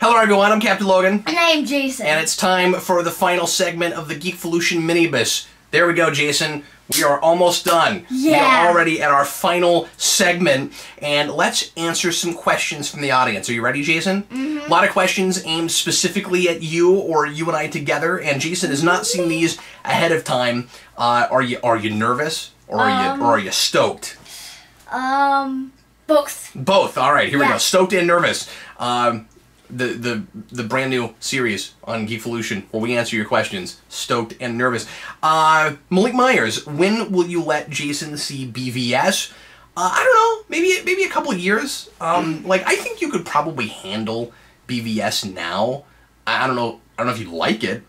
Hello everyone, I'm Captain Logan. And I am Jayson. And it's time for the final segment of the Geekvolution minibus. There we go, Jayson. We are almost done. Yeah. We are already at our final segment, and let's answer some questions from the audience. Are you ready, Jayson? Mm-hmm. A lot of questions aimed specifically at you or you and I together, and Jayson has not seen these ahead of time. Are you nervous or are you stoked? Both. Both. All right, here we go. Stoked and nervous. The brand new series on Geekvolution where we answer your questions. Stoked and nervous. Malik Myers, when will you let Jayson see BVS? I don't know. Maybe a couple of years. Like I think you could probably handle BVS now. I don't know if you like it,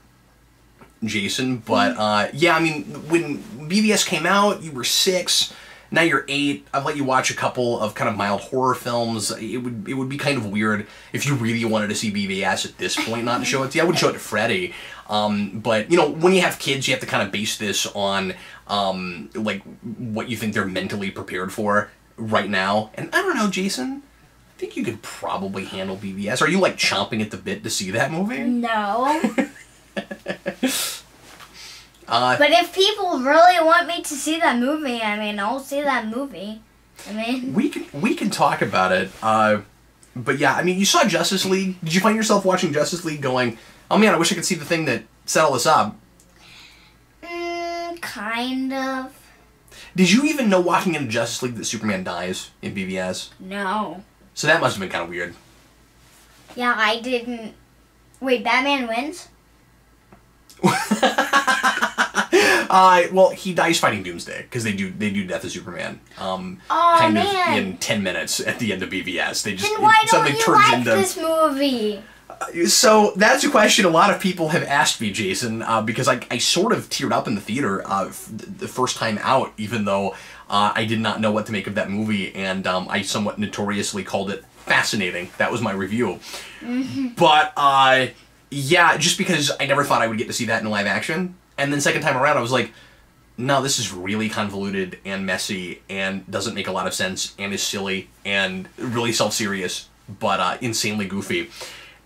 Jayson, but yeah. I mean, when BVS came out, you were 6. Now you're 8. I've let you watch a couple of kind of mild horror films. It would be kind of weird if you really wanted to see BVS at this point not to show it to you. I wouldn't show it to Freddie. But, you know, when you have kids, you have to kind of base this on, like, what you think they're mentally prepared for right now. And I don't know, Jayson, I think you could probably handle BVS. Are you, like, chomping at the bit to see that movie? No. But if people really want me to see that movie, I mean, I'll see that movie. I mean, we can talk about it. But yeah, I mean, you saw Justice League. Did you find yourself watching Justice League going, "Oh man, I wish I could see the thing that set all this up"? Kind of. Did you even know walking into Justice League that Superman dies in BVS? No. So that must have been kind of weird. Yeah, I didn't. Wait, Batman wins? Well, he dies fighting Doomsday because they do Death of Superman. Kind of in 10 minutes at the end of BVS. They just then why suddenly don't you turns like into this movie? So that's a question a lot of people have asked me, Jayson, because I sort of teared up in the theater the first time out, even though I did not know what to make of that movie, and I somewhat notoriously called it fascinating. That was my review. Mm-hmm. But yeah, just because I never thought I would get to see that in live action. And then second time around, I was like, no, this is really convoluted and messy and doesn't make a lot of sense and is silly and really self-serious, but insanely goofy.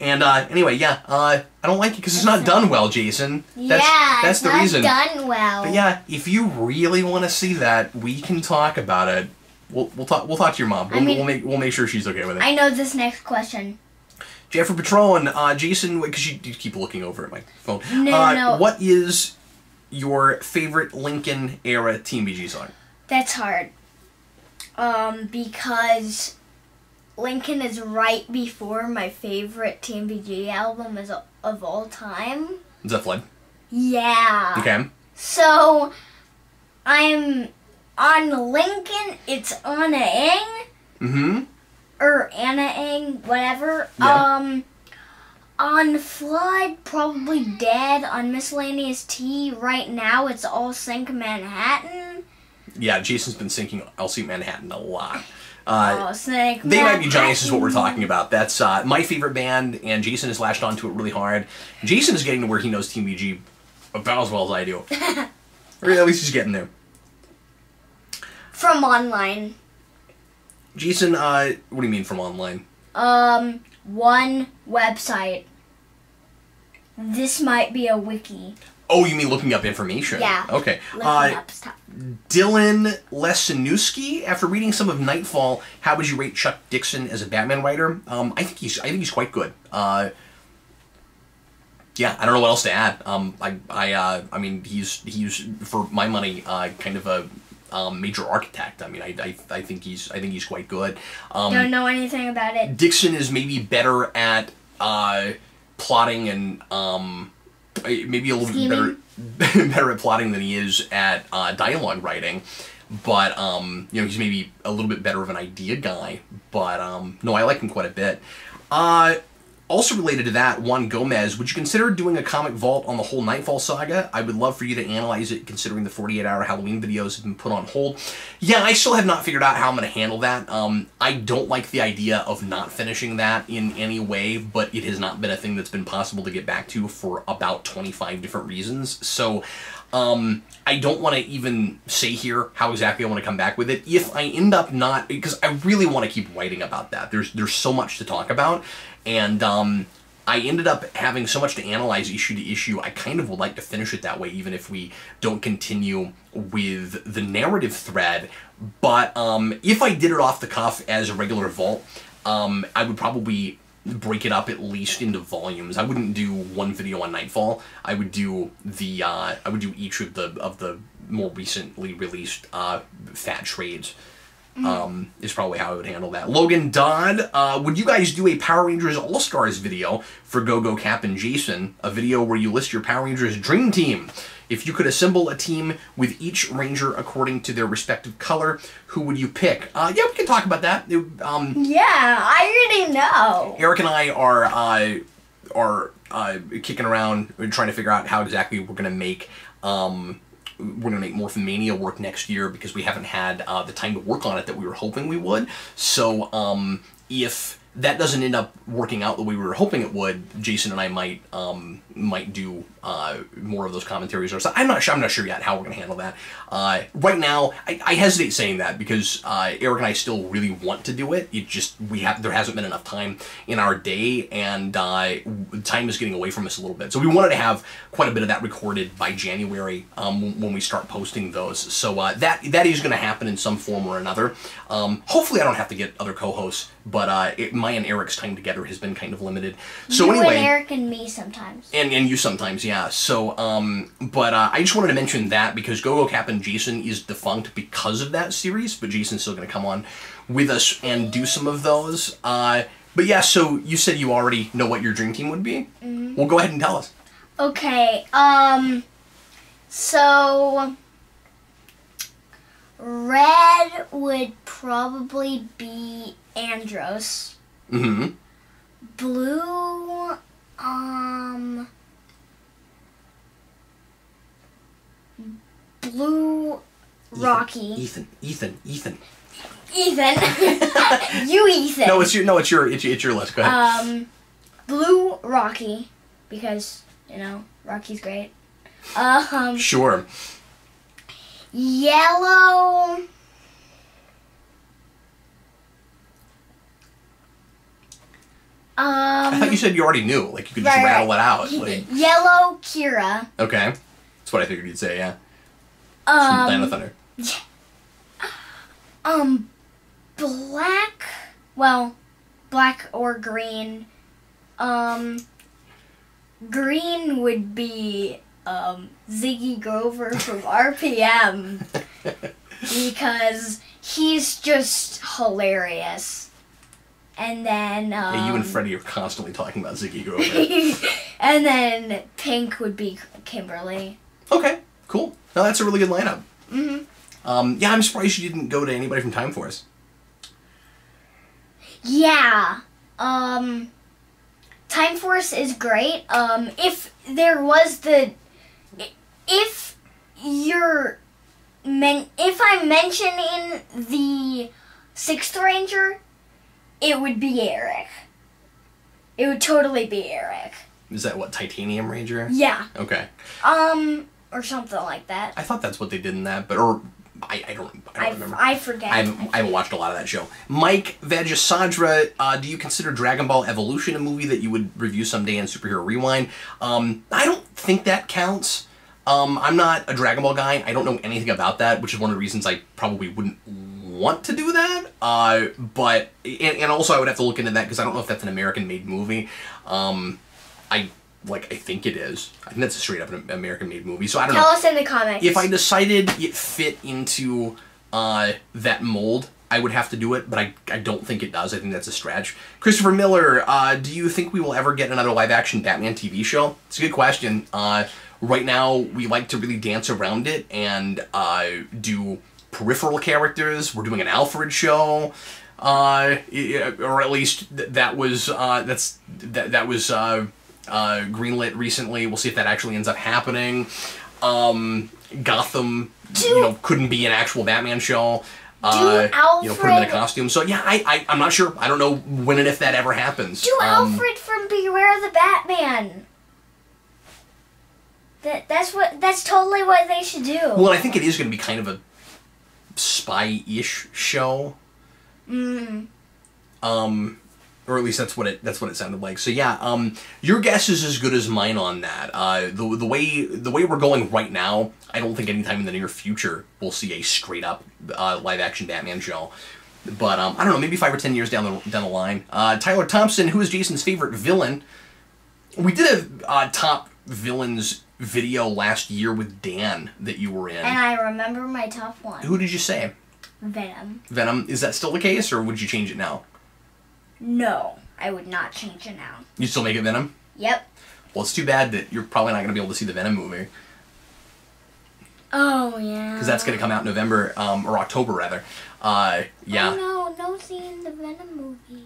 And anyway, yeah, I don't like it because it's not done well, Jayson. That's the reason. Not done well. But yeah, if you really want to see that, we can talk about it. We'll talk to your mom. We'll make sure she's okay with it. I know this next question. Jeffrey Patron, Jayson, because you keep looking over at my phone. No. What is your favorite Lincoln era TMBG song? That's hard. Because Lincoln is right before my favorite TMBG album of all time. Is that Flood? Yeah. Okay. So, I'm on Lincoln, it's Anna Eng. Mm-hmm. Or Anna Eng, whatever. Yeah. On Flood, probably Dead. On Miscellaneous T, right now it's All Sync Manhattan. Yeah, Jason's been syncing All Sync Manhattan a lot. Sync They Might Be Giants is what we're talking about. That's my favorite band, and Jayson has latched onto it really hard. Jayson is getting to where he knows TMBG about as well as I do. Or at least he's getting there. From online. Jayson, what do you mean from online? One website. This might be a wiki. Oh, you mean looking up information? Yeah. Okay. Looking up stuff. Dylan Lesinewski, after reading some of Nightfall, how would you rate Chuck Dixon as a Batman writer? I think he's quite good. Yeah, I don't know what else to add. I mean, he's for my money, kind of a major architect. I mean, I think he's quite good. Don't know anything about it. Dixon is maybe better at plotting and maybe a little bit better at plotting than he is at dialogue writing. But you know, he's maybe a little bit better of an idea guy. But no, I like him quite a bit. Also related to that, Juan Gomez, would you consider doing a comic vault on the whole Nightfall saga? I would love for you to analyze it, considering the 48-hour Halloween videos have been put on hold. Yeah, I still have not figured out how I'm going to handle that. I don't like the idea of not finishing that in any way, but it has not been a thing that's been possible to get back to for about 25 different reasons. So, I don't want to even say here how exactly I want to come back with it. If I end up not, because I really want to keep writing about that. There's so much to talk about, and I ended up having so much to analyze issue to issue, I kind of would like to finish it that way, even if we don't continue with the narrative thread. But if I did it off the cuff as a regular vault, I would probably break it up at least into volumes. I wouldn't do one video on Nightfall. I would do the each of the more recently released fat trades. Is probably how I would handle that. Logan Dodd, would you guys do a Power Rangers All-Stars video for Go-Go, Cap, and Jayson? A video where you list your Power Rangers Dream Team. If you could assemble a team with each Ranger according to their respective color, who would you pick? Yeah, we can talk about that. Yeah, I already know. Eric and I are kicking around trying to figure out how exactly we're going to make Morphomania work next year, because we haven't had the time to work on it that we were hoping we would. So if that doesn't end up working out the way we were hoping it would, Jayson and I might do more of those commentaries or something. I'm not sure yet how we're going to handle that. Right now, I hesitate saying that because Eric and I still really want to do it. It just there hasn't been enough time in our day, and time is getting away from us a little bit. So we wanted to have quite a bit of that recorded by January when we start posting those. So that is going to happen in some form or another. Hopefully, I don't have to get other co-hosts, but my and Eric's time together has been kind of limited. So you anyway, and Eric and me sometimes. And you sometimes, yeah. So, but I just wanted to mention that because Go-Go, Cap, and Jayson is defunct because of that series, but Jason's still going to come on with us and do some of those. But yeah, so you said you already know what your dream team would be? Mm-hmm. Well, go ahead and tell us. Okay, so red would probably be Andros. Mm-hmm. Blue, Blue, Rocky. Ethan. Ethan. You, Ethan. No, it's your list. Go ahead. Blue, Rocky, because Rocky's great. Sure. Yellow. I thought you said you already knew. Like, you could just rattle it out. Like, Yellow, Kira. Okay. That's what I figured you'd say, yeah. From Land of Thunder. Black. Well, black or green. Green would be, Ziggy Grover from RPM. Because he's just hilarious. And then, yeah, you and Freddie are constantly talking about Ziggy Grover. And then pink would be Kimberly. Okay, cool. No, that's a really good lineup. Mm-hmm. Yeah, I'm surprised you didn't go to anybody from Time Force. Yeah. Time Force is great. If there was if I'm mentioning the 6th Ranger, it would be Eric. It would totally be Eric. Is that what, Titanium Ranger? Yeah. Okay. Or something like that. I thought that's what they did in that, but I don't remember. I forget. I haven't watched a lot of that show. Mike Vajasadra, do you consider Dragon Ball Evolution a movie that you would review someday in Superhero Rewind? I don't think that counts. I'm not a Dragon Ball guy. I don't know anything about that, which is one of the reasons I probably wouldn't want to do that. But also I would have to look into that because I don't know if that's an American-made movie. I think it is. I think that's a straight-up American-made movie. So I don't know. Tell us in the comments. If I decided it fit into that mold, I would have to do it, but I don't think it does. I think that's a stretch. Christopher Miller, do you think we will ever get another live-action Batman TV show? It's a good question. Right now, we like to really dance around it and do peripheral characters. We're doing an Alfred show, or at least that was greenlit recently. We'll see if that actually ends up happening. Gotham, couldn't be an actual Batman show. Put him in a costume. So yeah, I'm not sure. I don't know when and if that ever happens. Do Alfred from Beware the Batman. That's totally what they should do. Well, I think it is going to be kind of a spy-ish show. Or at least that's what it sounded like. So yeah, your guess is as good as mine on that. The way we're going right now, I don't think anytime in the near future we'll see a straight up live action Batman show. But I don't know, maybe 5 or 10 years down the line. Tyler Thompson, who is Jason's favorite villain? We did a top villains video last year with Dan that you were in. And I remember my top one. Who did you say? Venom. Venom. Is that still the case, or would you change it now? No, I would not change it now. You'd still make it Venom? Yep. Well, it's too bad that you're probably not going to be able to see the Venom movie. Oh, yeah. Because that's going to come out in November, or October, rather. Yeah. Oh, no seeing the Venom movie.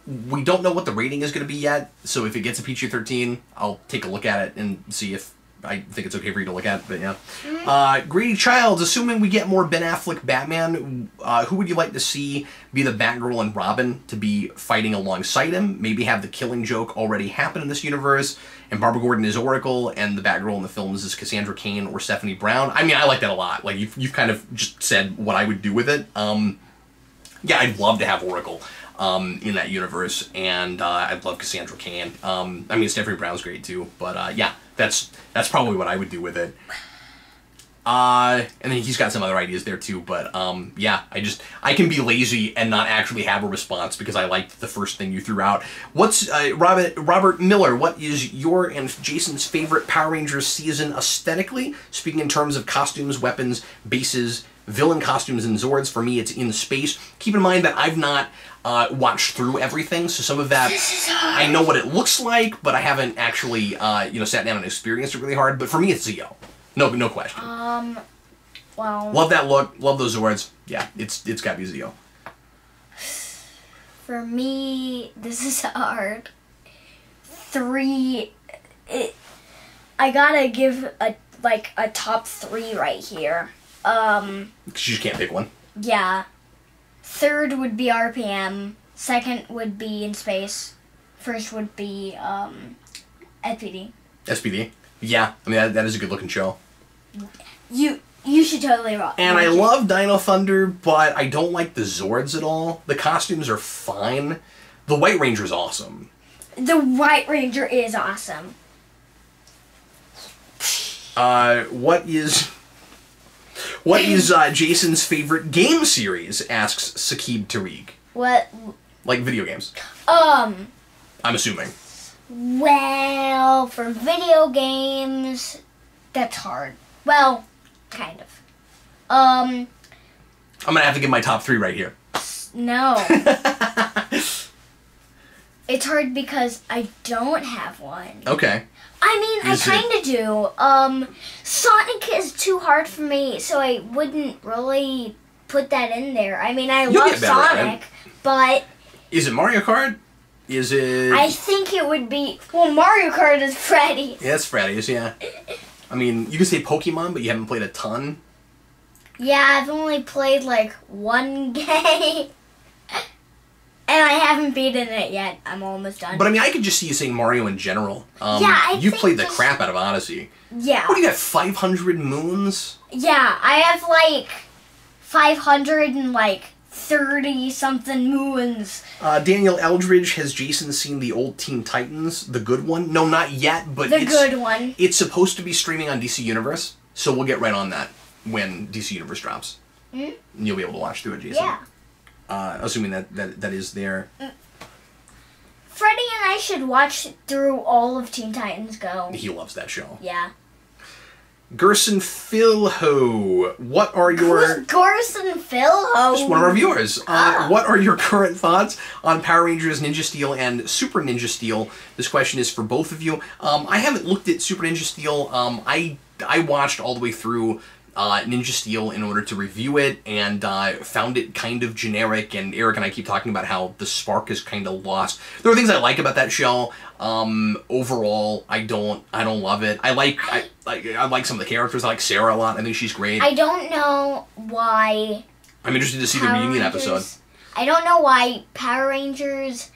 We don't know what the rating is going to be yet, so if it gets a PG-13, I'll take a look at it and see if I think it's okay for you to look at, but yeah. Grady Childs, assuming we get more Ben Affleck Batman, who would you like to see be the Batgirl and Robin to be fighting alongside him? Maybe have the Killing Joke already happen in this universe, and Barbara Gordon is Oracle, and the Batgirl in the films is Cassandra Cain or Stephanie Brown. I mean, I like that a lot. Like, you've kind of just said what I would do with it. Yeah, I'd love to have Oracle in that universe, and I'd love Cassandra Cain. I mean, Stephanie Brown's great too, but yeah, that's probably what I would do with it. And then he's got some other ideas there too, but yeah, I can be lazy and not actually have a response because I liked the first thing you threw out. What's Robert Miller, what is your and Jason's favorite Power Rangers season aesthetically? Speaking in terms of costumes, weapons, bases, villain costumes, and Zords, for me it's in space. Keep in mind that I've not watched through everything, so some of that I know what it looks like, but I haven't actually sat down and experienced it really hard. But for me, it's Zeo, no question. Well, love that look, love those Zords. Yeah, it's got to be Zeo. For me, this is hard. I gotta give a top 3 right here. Because you just can't pick one. Yeah. Third would be RPM. Second would be In Space. First would be SPD. SPD. Yeah, I mean that is a good looking show. You should totally rock. And I love Dino Thunder, but I don't like the Zords at all. The costumes are fine. The White Ranger's awesome. The White Ranger is awesome. What is Jason's favorite game series? Asks Saqib Tariq. What? Like video games. I'm assuming. Well, for video games, that's hard. Well, kind of. I'm gonna have to give my top 3 right here. No. It's hard because I don't have one. Okay. I mean, I kind of do. Sonic is too hard for me, so I wouldn't really put that in there. I mean, I love Sonic, but... Is it Mario Kart? Is it... I think it would be... Well, Mario Kart is Freddy's. Yeah, it's Freddy's, yeah. I mean, you could say Pokemon, but you haven't played a ton. Yeah, I've only played, one game. And I haven't beaten it yet. I'm almost done. But I mean, I could just see you saying Mario in general. You've played the crap out of Odyssey. Yeah. What do you got, 500 moons? Yeah, I have 530-something moons. Daniel Eldridge, has Jason seen the old Teen Titans, the good one? No, not yet, but the good one. It's supposed to be streaming on DC Universe, so we'll get right on that when DC Universe drops. Mm-hmm. And you'll be able to watch through it, Jason. Yeah. Assuming that is there. Freddie and I should watch through all of Teen Titans Go. He loves that show. Yeah. Gerson Philho, what are your... Who's Gerson Philho? Just one of our viewers. What are your current thoughts on Power Rangers Ninja Steel and Super Ninja Steel? This question is for both of you. I haven't looked at Super Ninja Steel. I watched all the way through Ninja Steel in order to review it, and found it kind of generic, and Eric and I keep talking about how the spark is kind of lost. There are things I like about that show. Overall, I don't love it. I like some of the characters. I like Sarah a lot. I think she's great. I don't know why... I'm interested to see the reunion episode. I don't know why Power Rangers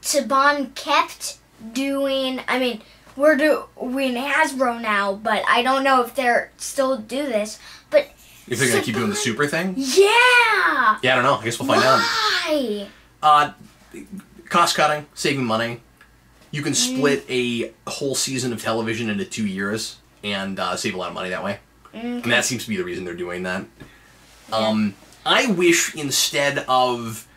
Saban kept doing... I mean... We're doing Hasbro now, but I don't know if they're still do this. But you think they keep doing the super thing? Yeah. Yeah, I don't know. I guess we'll find out. Why? cost cutting, saving money. You can split a whole season of television into 2 years and save a lot of money that way. And that seems to be the reason they're doing that. Yeah. I wish instead of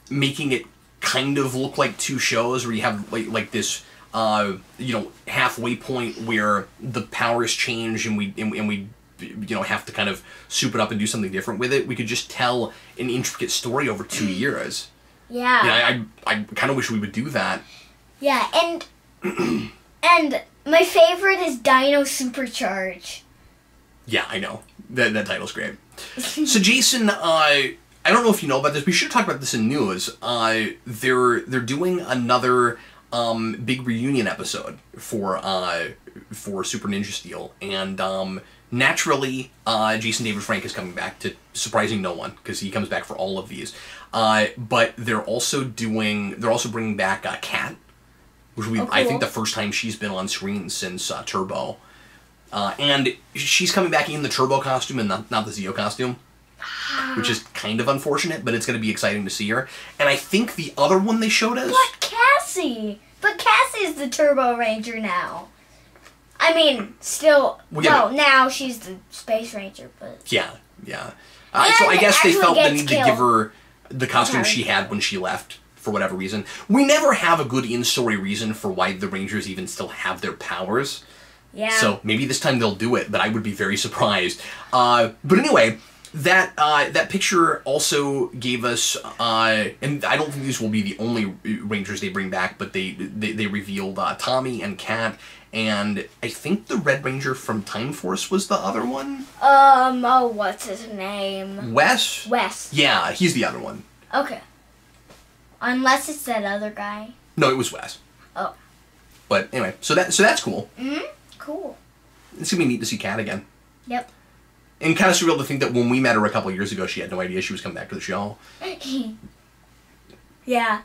making it kind of look like 2 shows where you have like this halfway point where the powers change and we have to kind of soup it up and do something different with it. We could just tell an intricate story over 2 years. Yeah. I kind of wish we would do that. Yeah, and my favorite is Dino Supercharge. Yeah, I know. That title's great. So Jayson, I don't know if you know about this. We should talk about this in news. They're doing another big reunion episode for Super Ninja Steel, and naturally, Jason David Frank is coming back, to surprising no one, because he comes back for all of these. But they're also bringing back Kat, which will be, I think, the first time she's been on screen since Turbo. And she's coming back in the Turbo costume and not the Zeo costume, which is kind of unfortunate, but it's going to be exciting to see her. And I think the other one they showed us... But Cassie's the Turbo Ranger now. I mean, still... now she's the Space Ranger, but... Yeah. So I guess they felt the need to give her the costume she had when she left, for whatever reason. We never have a good in-story reason for why the Rangers even still have their powers. Yeah. So maybe this time they'll do it, but I would be very surprised. But anyway, that picture also gave us, and I don't think these will be the only Rangers they bring back, but they revealed Tommy and Kat, and I think the Red Ranger from Time Force was the other one. What's his name? Wes? Wes. Yeah, he's the other one. Okay. Unless it's that other guy. No, it was Wes. Oh. But anyway, so that's cool. Cool. It's gonna be neat to see Kat again. Yep. And kind of surreal to think that when we met her a couple years ago, she had no idea she was coming back to the show. Yeah.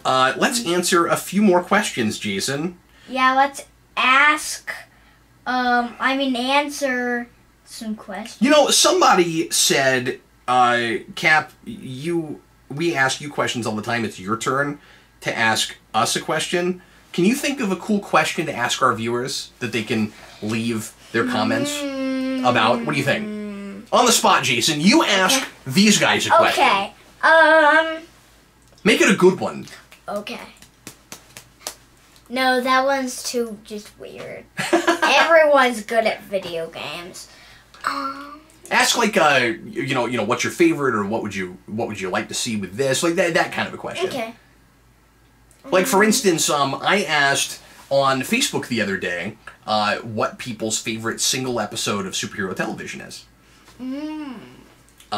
Let's answer a few more questions, Jayson. Yeah, let's answer some questions. Somebody said, Cap, we ask you questions all the time. It's your turn to ask us a question. Can you think of a cool question to ask our viewers that they can leave their comments about? What do you think? On the spot, Jayson, you ask these guys a question. Okay. Make it a good one. Okay. No, that one's too just weird. Everyone's good at video games. Ask what's your favorite, or what would you like to see with this, like that kind of a question. Okay. Like, for instance, I asked on Facebook the other day what people's favorite single episode of superhero television is. So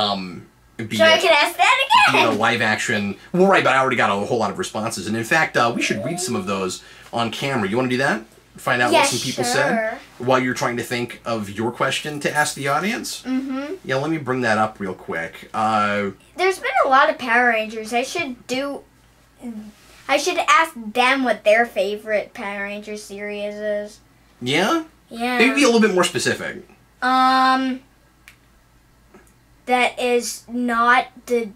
I can ask that again? Live action. Well, right, but I already got a whole lot of responses. And in fact, we should read some of those on camera. You want to do that? Find out what some people said while you're trying to think of your question to ask the audience? Mm-hmm. Yeah, let me bring that up real quick. There's been a lot of Power Rangers. I should ask them what their favorite Power Ranger series is. Yeah? Yeah. Maybe be a little bit more specific. That is not the...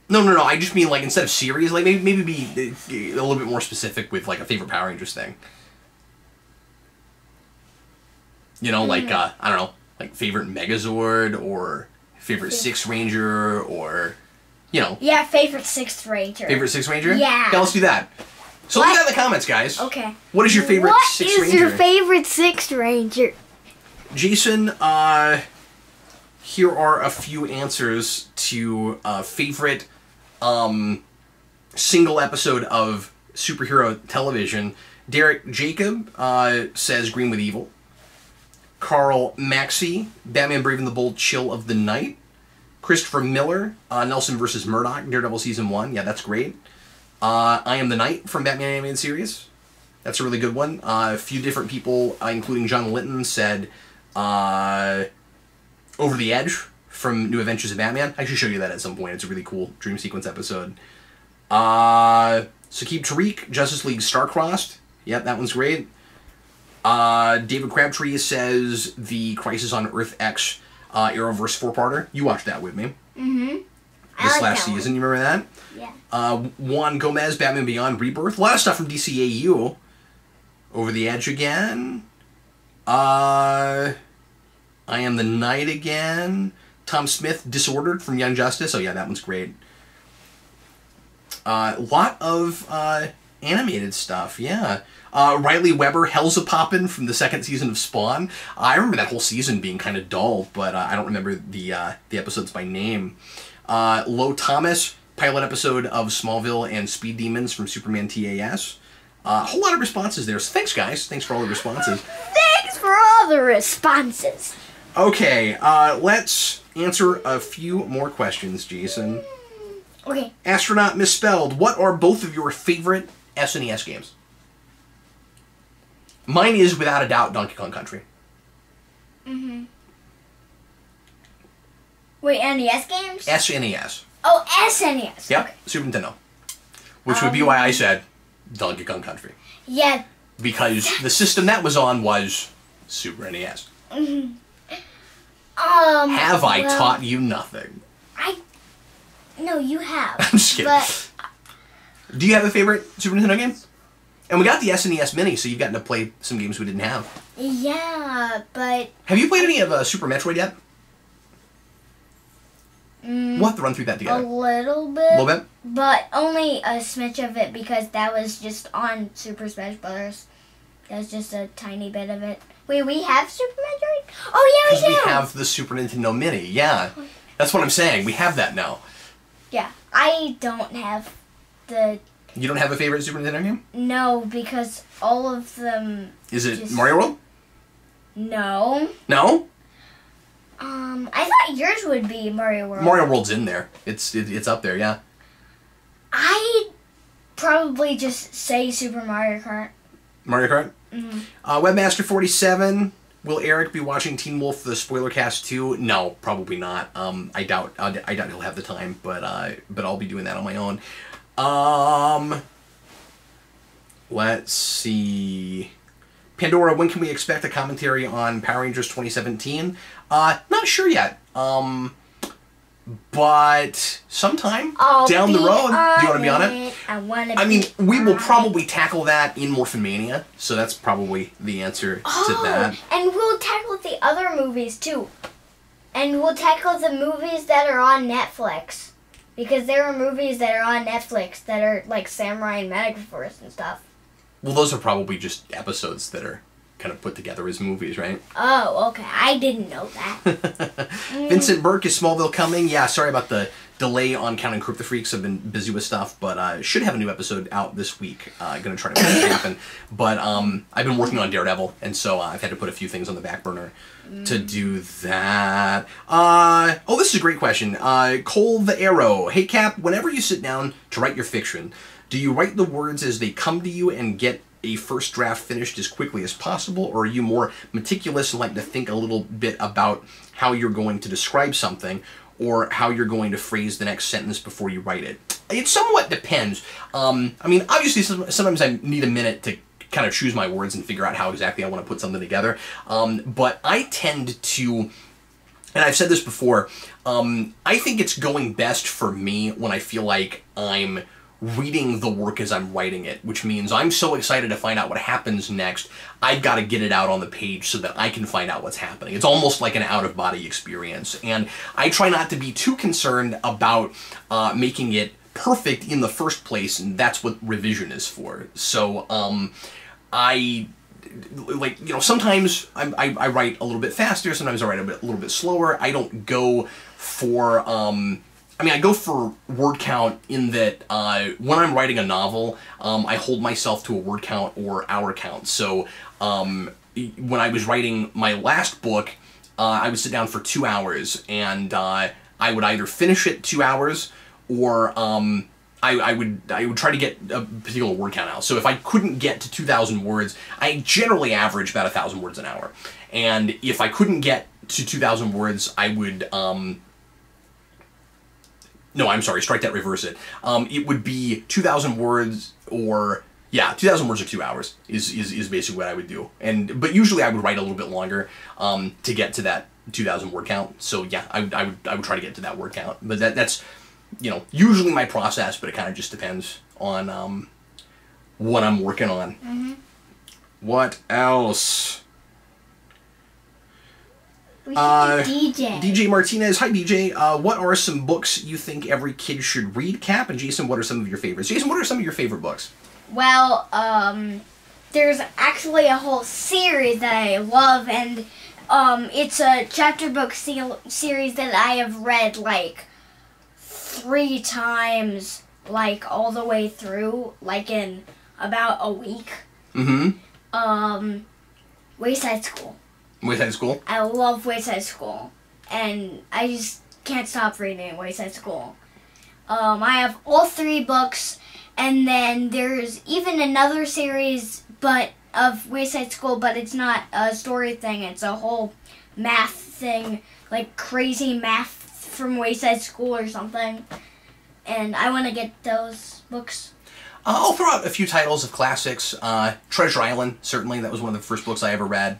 No. I just mean, like, instead of series, like, maybe be a little bit more specific with, like, a favorite Power Rangers thing. Like, I don't know, like, favorite Megazord, or favorite Sixth Ranger, or, Yeah, favorite Sixth Ranger. Favorite Sixth Ranger? Yeah. Yeah, let's do that. So leave that in the comments, guys. Okay. What is your favorite Sixth Ranger? What is your favorite Sixth Ranger? Jayson, here are a few answers to favorite single episode of superhero television. Derek Jacob says Green with Evil. Carl Maxey, Batman Brave and the Bold, Chill of the Night. Christopher Miller, Nelson vs. Murdoch, Daredevil Season 1. Yeah, that's great. I Am the Knight from Batman Animated Series. That's a really good one. A few different people, including John Linton, said Over the Edge from New Adventures of Batman. I should show you that at some point. It's a really cool dream sequence episode. Saqib Tariq, Justice League Starcrossed. Yep, that one's great. David Crabtree says the Crisis on Earth X Arrowverse 4-parter. You watched that with me. Mm-hmm. this like last that one. season. You remember Yeah. that? Juan Gomez, Batman Beyond Rebirth. A lot of stuff from DCAU. Over the Edge again. I Am the Night again. Tom Smith, Disordered from Young Justice. Oh yeah, that one's great. A lot of animated stuff, yeah. Riley Weber, Hell's a Poppin' from the second season of Spawn. I remember that whole season being kind of dull, but I don't remember the episodes by name. Lo Thomas, pilot episode of Smallville and Speed Demons from Superman TAS. A whole lot of responses there. So thanks, guys. Thanks for all the responses. Thanks for all the responses. Okay, let's answer a few more questions, Jason. Okay. Astronaut Misspelled, what are both of your favorite SNES games? Mine is, without a doubt, Donkey Kong Country. Mm-hmm. Wait, NES games? SNES. Oh, SNES. Yep, Okay. Super Nintendo. Which would be why I said Donkey Kong Country. Yeah. Because the system that was on was Super NES. Mm-hmm. Have I taught you nothing? No, you have. I'm just kidding. But do you have a favorite Super Nintendo game? And we got the SNES Mini, so you've gotten to play some games we didn't have. yeah, but Have you played any of Super Metroid yet? We'll have to run through that a together. little bit. A little bit? But only a smidge of it because that was just on Super Smash Brothers. That was just a tiny bit of it. Wait, we have Super Metroid? Oh yeah, Because we we do. have the Super Nintendo Mini, yeah. That's what I'm saying. We have that now. Yeah, I don't have the You don't have a favorite Super Nintendo game? no because all of them. Is it Just- Mario World? No. No? I thought yours would be Mario World. Mario World's in there. It's up there, yeah. I probably just say Super Mario Kart. Mario Kart? Mm-hmm. Webmaster47, will Eric be watching Teen Wolf the spoiler cast too? No, probably not. I doubt he'll have the time, but I'll be doing that on my own. Let's see. Pandora, when can we expect a commentary on Power Rangers 2017? Not sure yet. But sometime down the road. Do you want to be on it? I mean, we will probably tackle that in Morphin-Mania, so that's probably the answer to that. And we'll tackle the other movies too. And we'll tackle the movies that are on Netflix. Because there are movies that are on Netflix that are like Samurai and Megaforce and stuff. Well, those are probably just episodes that are kind of put together as movies, right? Oh, okay. I didn't know that. Vincent Burke, is Smallville coming? Yeah, sorry about the delay on Counting Crypto Freaks. I've been busy with stuff, but should have a new episode out this week. Gonna try to make it happen. But I've been working on Daredevil, and so I've had to put a few things on the back burner to do that. Oh, this is a great question. Cole the Arrow. Hey, Cap, whenever you sit down to write your fiction, do you write the words as they come to you and get a first draft finished as quickly as possible, or are you more meticulous and like to think a little bit about how you're going to describe something or how you're going to phrase the next sentence before you write it? It somewhat depends. I mean, obviously, sometimes I need a minute to kind of choose my words and figure out how exactly I want to put something together. But I tend to, and I've said this before, I think it's going best for me when I feel like I'm reading the work as I'm writing it, which means I'm so excited to find out what happens next, I've got to get it out on the page so that I can find out what's happening. It's almost like an out-of-body experience, and I try not to be too concerned about making it perfect in the first place, and that's what revision is for. So, I, like, you know, sometimes I write a little bit faster, sometimes I write a little bit slower. I don't go for, I mean, I go for word count in that when I'm writing a novel, I hold myself to a word count or hour count. So when I was writing my last book, I would sit down for 2 hours, and I would either finish it 2 hours, or I would try to get a particular word count out. So if I couldn't get to 2,000 words, I generally average about 1,000 words an hour. And if I couldn't get to 2,000 words, I would no, I'm sorry, strike that, reverse it. It would be 2,000 words, or, yeah, 2,000 words or 2 hours is basically what I would do. But usually I would write a little bit longer to get to that 2,000 word count. So yeah, I would try to get to that word count. But that's you know, usually my process, but it kind of just depends on what I'm working on. Mm-hmm. What else? We should do DJ. DJ Martinez, hi DJ. What are some books you think every kid should read, Cap? And Jason, what are some of your favorites? Jason, what are some of your favorite books? Well, there's actually a whole series that I love, and it's a chapter book series that I have read like 3 times, like all the way through, like in about a week. Mm-hmm. Wayside School. Wayside School? I love Wayside School, and I just can't stop reading Wayside School. I have all 3 books, and then there's even another series of Wayside School, but it's not a story thing, it's a whole math thing, like crazy math from Wayside School or something, and I want to get those books. I'll throw out a few titles of classics. Treasure Island, certainly, that was one of the first books I ever read.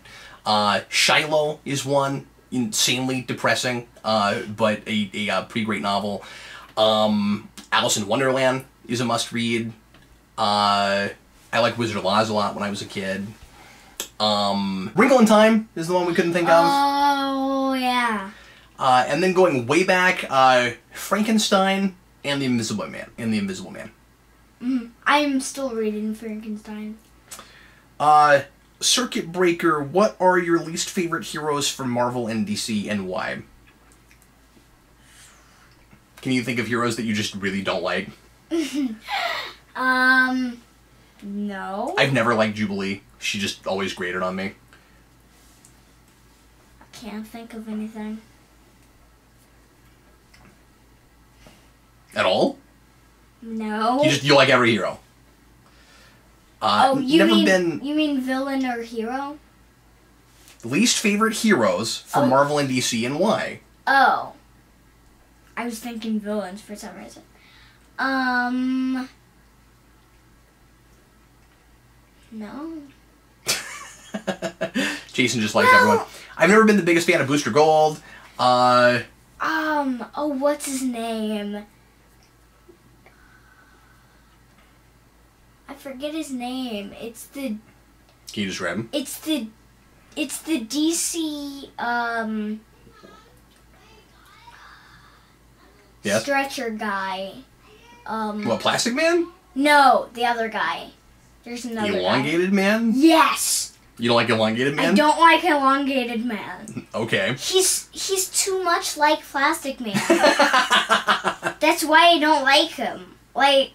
Shiloh is one, insanely depressing, but a pretty great novel. Alice in Wonderland is a must-read. I like Wizard of Oz a lot when I was a kid. Wrinkle in Time is the one we couldn't think of. Oh, yeah. And then going way back, Frankenstein and The Invisible Man. Mm-hmm. I'm still reading Frankenstein. Circuit Breaker, what are your least favorite heroes from Marvel and DC and why? Can you think of heroes that you just really don't like? No. I've never liked Jubilee. She just always grated on me. I can't think of anything. At all? No. You like every hero? You mean villain or hero? Least favorite heroes from Marvel and DC and why? Oh. I was thinking villains for some reason. No. Jason just likes everyone. I've never been the biggest fan of Booster Gold. What's his name? I forget his name. It's the... Can you describe him? It's the DC, Yes? stretcher guy. What, Plastic Man? No, the other guy. There's another guy. Elongated Man? Yes! You don't like Elongated Man? I don't like Elongated Man. Okay. He's too much like Plastic Man. That's why I don't like him. Like...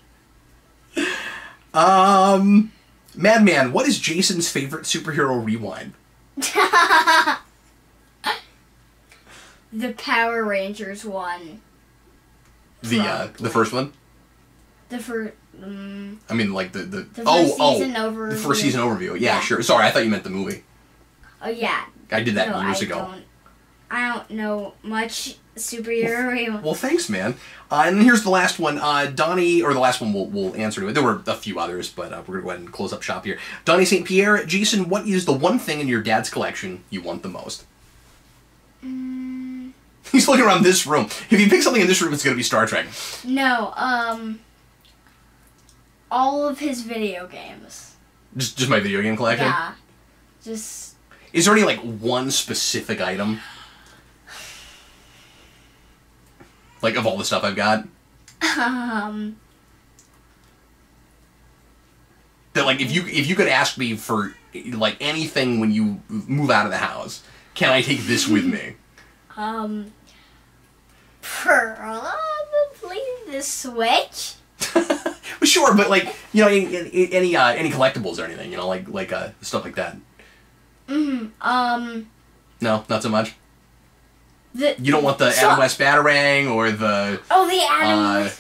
Madman, what is Jason's favorite superhero rewind? The Power Rangers one. The first one? The first... I mean, like the first season overview. The first season overview. Yeah, sure. Sorry, I thought you meant the movie. Oh, yeah. I did that years ago. I don't know much superhero. Well, thanks, man. And then here's the last one. Donnie, or the last one we'll answer to it. There were a few others, but we're going to go ahead and close up shop here. Donnie St. Pierre, Jason, what is the one thing in your dad's collection you want the most? He's looking around this room. If you pick something in this room, it's going to be Star Trek. No, all of his video games. Just my video game collection? Yeah. Just... Is there any, like, one specific item? Like, of all the stuff I've got? That, like, if you could ask me for, like, anything when you move out of the house, can I take this with me? Probably the Switch. Well, sure, but, like, you know, any collectibles or anything, you know, like stuff like that. No, not so much? You don't want the Adam West Batarang or the... Oh, the Adam...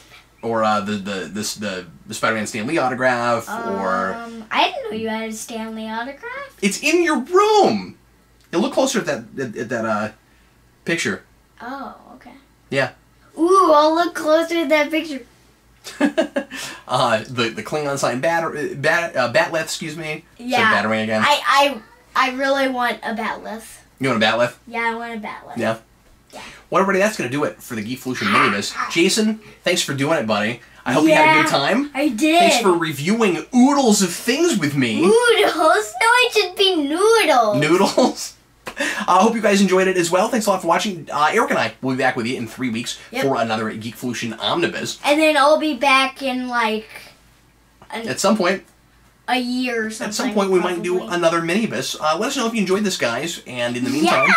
or the Spider-Man Stan Lee autograph, or... I didn't know you had a Stan Lee autograph. It's in your room! You look closer at that picture. Oh, okay. Yeah. Ooh, I'll look closer at that picture. The Klingon sign Batleth, excuse me. Yeah. So Batarang again. I really want a Batleth. You want a Batleth? Yeah, I want a Batleth. Yeah. Well, everybody, that's going to do it for the Geekvolution Minibus. Jason, thanks for doing it, buddy. I hope you had a good time. I did. Thanks for reviewing oodles of things with me. Noodles? No, it should be noodles. Noodles? I hope you guys enjoyed it as well. Thanks a lot for watching. Eric and I will be back with you in 3 weeks for another Geekvolution Omnibus. And then I'll be back in, like... At some point. A year or something. At some point, we might do another minibus. Let us know if you enjoyed this, guys. And in the meantime,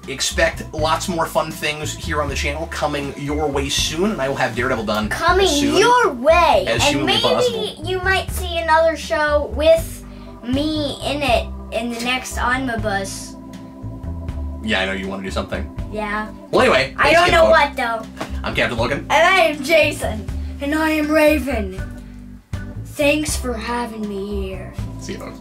expect lots more fun things here on the channel coming your way soon. And I will have Daredevil done coming soon, your way. As and maybe possible. You might see another show with me in it in the next omnibus. Yeah, I know you want to do something. Yeah. Well, anyway. I don't know what, though. I'm Captain Logan. And I am Jason. And I am Raven. Thanks for having me here. See you, folks.